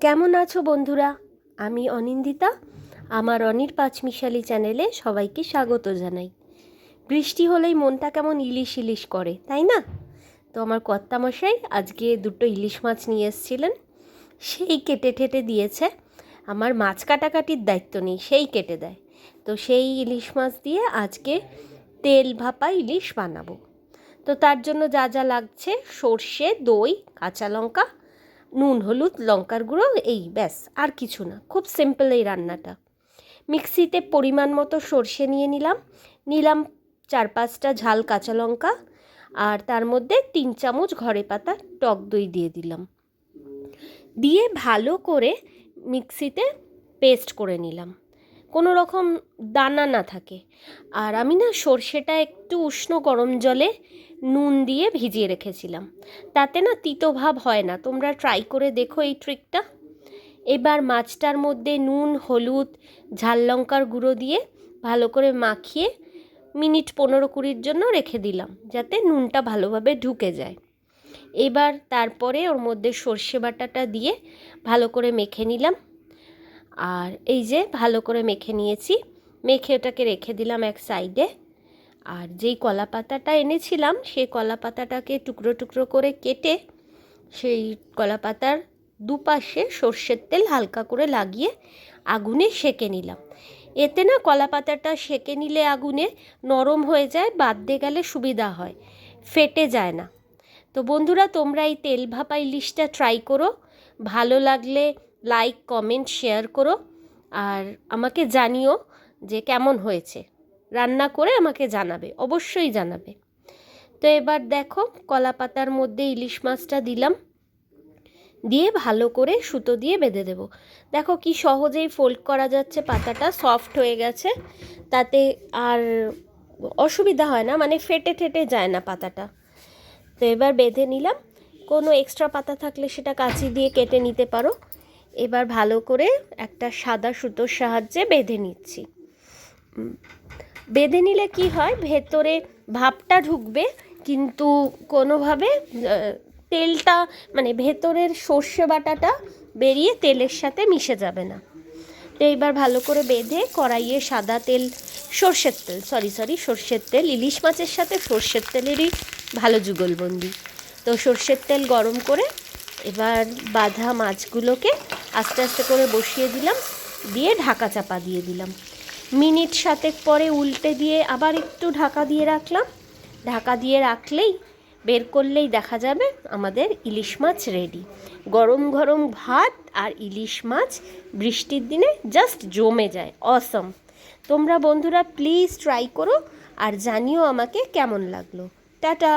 কেমন আছো বন্ধুরা? আমি অনিন্দিতা। আমার অনির পাঁচমিশালি চ্যানেলে সবাইকে স্বাগত জানাই। বৃষ্টি হলেই মনটা কেমন ইলিশ ইলিশ করে, তাই না? তো আমার কর্তামশাই আজকে দুটো ইলিশ মাছ নিয়ে এসেছিলেন, সেই কেটে ঠেটে দিয়েছে। আমার মাছ কাটাকাটির দায়িত্ব নেই, সেই কেটে দেয়। তো সেই ইলিশ মাছ দিয়ে আজকে তেল ভাপা ইলিশ বানাবো। তো তার জন্য যা যা লাগছে: সর্ষে, দই, কাঁচা লঙ্কা, নুন, হলুদ, লঙ্কার গুঁড়ো, এই ব্যাস, আর কিছু না। খুব সিম্পল এই রান্নাটা। মিক্সিতে পরিমাণ মতো সর্ষে নিয়ে নিলাম 4-5টা ঝাল কাঁচা লঙ্কা, আর তার মধ্যে 3 চামচ ঘরে পাতা টক দই দিয়ে দিলাম। দিয়ে ভালো করে মিক্সিতে পেস্ট করে নিলাম, কোনো রকম দানা না থাকে। আর আমি না সর্ষেটা একটু উষ্ণ গরম জলে নুন দিয়ে ভিজিয়ে রেখেছিলাম, তাতে না তিতো ভাব হয় না। তোমরা ট্রাই করে দেখো এই ট্রিকটা। এবার মাছটার মধ্যে নুন, হলুদ, ঝাল লঙ্কার গুঁড়ো দিয়ে ভালো করে মাখিয়ে মিনিট 15-20 জন্য রেখে দিলাম, যাতে নুনটা ভালোভাবে ঢুকে যায়। এবার তারপরে ওর মধ্যে সর্ষে বাটাটা দিয়ে ভালো করে মেখে নিলাম। আর এই যে ভালো করে মেখে নিয়েছি, মেখে ওটাকে রেখে দিলাম এক সাইডে। আর যেই কলা পাতাটা এনেছিলাম, সেই কলা পাতাটাকে টুকরো টুকরো করে কেটে সেই কলা পাতার দুপাশে সর্ষের তেল হালকা করে লাগিয়ে আগুনে সেঁকে নিলাম। এতে না কলা পাতাটা সেঁকে নিলে আগুনে নরম হয়ে যায়, বাঁধতে গেলে সুবিধা হয়, ফেটে যায় না। তো বন্ধুরা, তোমরা এই তেল ভাপা ইলিশটা ট্রাই করো। ভালো লাগলে লাইক, কমেন্ট, শেয়ার করো, আর আমাকে জানিও যে কেমন হয়েছে। রান্না করে আমাকে জানাবে, অবশ্যই জানাবে। তো এবার দেখো, কলা পাতার মধ্যে ইলিশ মাছটা দিলাম, দিয়ে ভালো করে সুতো দিয়ে বেঁধে দেবো। দেখো কি সহজেই ফোল্ড করা যাচ্ছে, পাতাটা সফট হয়ে গেছে, তাতে আর অসুবিধা হয় না, মানে ফেটে ঠেটে যায় না পাতাটা। তো এবার বেঁধে নিলাম। কোনো এক্সট্রা পাতা থাকলে সেটা কাঁচি দিয়ে কেটে নিতে পারো। এবার ভালো করে একটা সাদা সুতোর সাহায্যে বেঁধে নিচ্ছি। বেঁধে নিলে কি হয়, ভেতরে ভাপটা ঢুকবে, কিন্তু কোনোভাবে তেলটা, মানে ভেতরের সর্ষে বাটাটা বেরিয়ে তেলের সাথে মিশে যাবে না। তো এইবার ভালো করে বেঁধে কড়াইয়ে সাদা তেল, সর্ষের তেল, ইলিশ মাছের সাথে সর্ষের তেলেরই ভালো যুগলবন্দি। তো সর্ষের তেল গরম করে এবার বাঁধা মাছগুলোকে আস্তে আস্তে করে বসিয়ে দিলাম, দিয়ে ঢাকা চাপা দিয়ে দিলাম। মিনিট 7 পরে উল্টে দিয়ে আবার একটু ঢাকা দিয়ে রাখলাম। ঢাকা দিয়ে রাখলেই, বের করলেই দেখা যাবে আমাদের ইলিশ মাছ রেডি। গরম গরম ভাত আর ইলিশ মাছ বৃষ্টির দিনে জাস্ট জমে যায়, অসম। তোমরা বন্ধুরা প্লিজ ট্রাই করো আর জানিও আমাকে কেমন লাগলো। টাটা।